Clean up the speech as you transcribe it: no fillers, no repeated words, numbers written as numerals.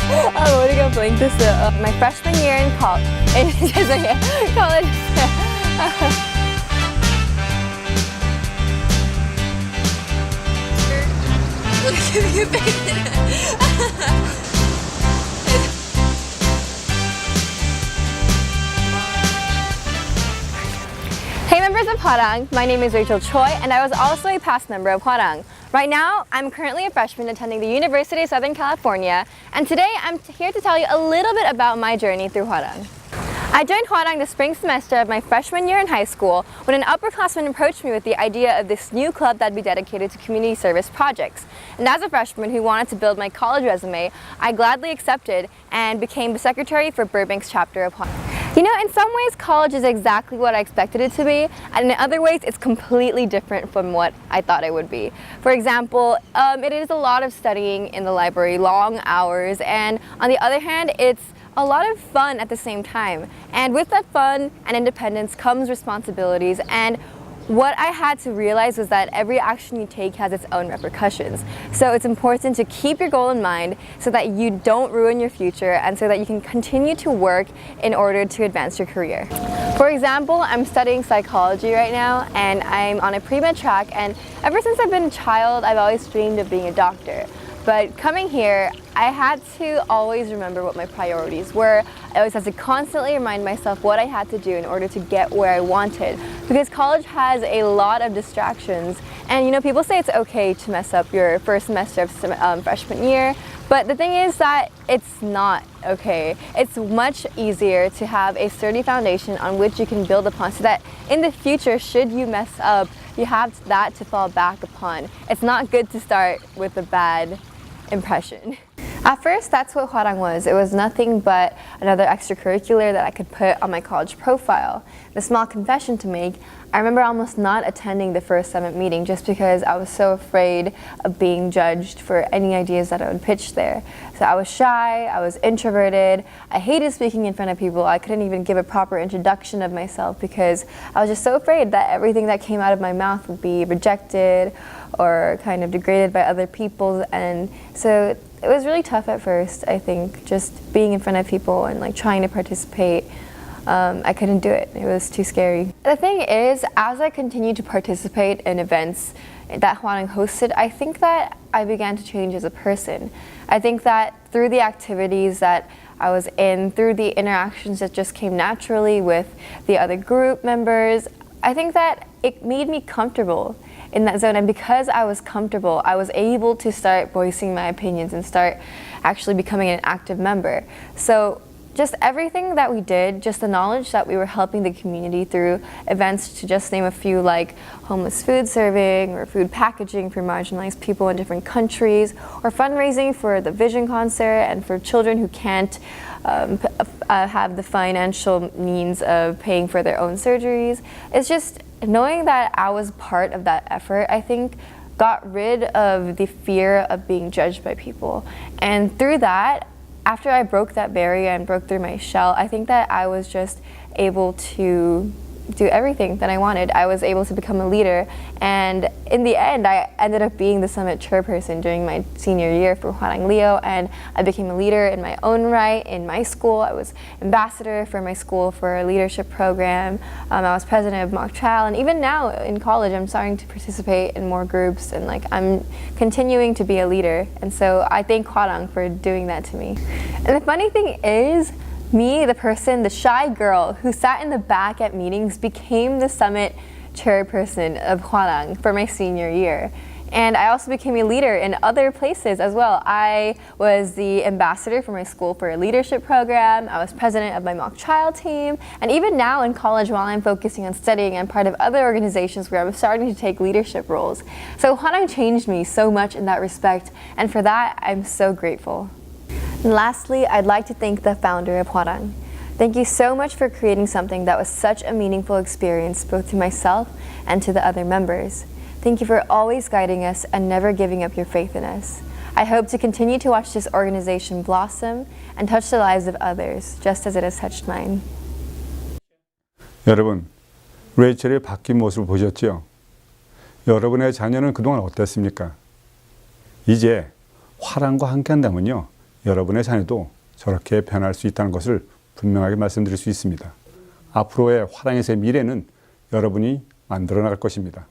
머리가 블링 됐어요. My freshman year in college. 죄송해요. college. giving a bacon. Hey members of Hwarang, my name is Rachel Choi and I was also a past member of Hwarang. Right now, I'm currently a freshman attending the University of Southern California, and today I'm here to tell you a little bit about my journey through Hwarang. I joined Hwarang the spring semester of my freshman year in high school when an upperclassman approached me with the idea of this new club that'd be dedicated to community service projects. And as a freshman who wanted to build my college resume, I gladly accepted and became the secretary for Burbank's chapter of Hwarang. You know, in some ways, college is exactly what I expected it to be, and in other ways, it's completely different from what I thought it would be. For example, it is a lot of studying in the library, long hours, and on the other hand, it's a lot of fun at the same time. And with that fun and independence comes responsibilities, and what I had to realize was that every action you take has its own repercussions. So it's important to keep your goal in mind so that you don't ruin your future and so that you can continue to work in order to advance your career. For example, I'm studying psychology right now and I'm on a pre-med track, and ever since I've been a child, I've always dreamed of being a doctor. But coming here, I had to always remember what my priorities were. I always had to constantly remind myself what I had to do in order to get where I wanted. Because college has a lot of distractions. And you know, people say it's okay to mess up your first semester of freshman year. But the thing is that it's not okay. It's much easier to have a sturdy foundation on which you can build upon so that in the future, should you mess up, you have that to fall back upon. It's not good to start with a bad impression. At first, that's what Hwarang was. It was nothing but another extracurricular that I could put on my college profile. The small confession to make, I remember almost not attending the first summit meeting just because I was so afraid of being judged for any ideas that I would pitch there. So I was shy, I was introverted, I hated speaking in front of people. I couldn't even give a proper introduction of myself because I was just so afraid that everything that came out of my mouth would be rejected or kind of degraded by other people. And so it was really tough at first, I think, just being in front of people and like trying to participate. I couldn't do it. It was too scary. The thing is, as I continued to participate in events that Hwarang hosted, I think that I began to change as a person. I think that through the activities that I was in, through the interactions that just came naturally with the other group members, I think that it made me comfortable in that zone. And because I was comfortable, I was able to start voicing my opinions and start actually becoming an active member. So just everything that we did, just the knowledge that we were helping the community through events, to just name a few, like homeless food serving or food packaging for marginalized people in different countries, or fundraising for the Vision concert and for children who can't have the financial means of paying for their own surgeries. It's just knowing that I was part of that effort, I think, got rid of the fear of being judged by people. And through that, after I broke that barrier and broke through my shell, I think that I was just able to do everything that I wanted. I was able to become a leader, and in the end, I ended up being the summit chairperson during my senior year for Hwarang Leo, and I became a leader in my own right in my school. I was ambassador for my school for a leadership program. I was president of mock trial, and even now in college, I'm starting to participate in more groups, and like I'm continuing to be a leader. And so I thank Hwarang for doing that to me. And the funny thing is, me, the person, the shy girl who sat in the back at meetings, became the summit chairperson of Hwarang for my senior year. And I also became a leader in other places as well. I was the ambassador for my school for a leadership program. I was president of my mock trial team. And even now in college, while I'm focusing on studying, I'm part of other organizations where I'm starting to take leadership roles. So Hwarang changed me so much in that respect. And for that, I'm so grateful. And lastly, I'd like to thank the founder of Hwarang. Thank you so much for creating something that was such a meaningful experience both to myself and to the other members. Thank you for always guiding us and never giving up your faith in us. I hope to continue to watch this organization blossom and touch the lives of others, just as it has touched mine. 여러분, 레이첼의 바뀐 모습을 보셨죠? 여러분의 자녀는 그동안 어땠습니까? 이제 화랑과 함께 한다면요, 여러분의 자녀도 저렇게 변할 수 있다는 것을 분명하게 말씀드릴 수 있습니다. 앞으로의 화랑에서의 미래는 여러분이 만들어 나갈 것입니다.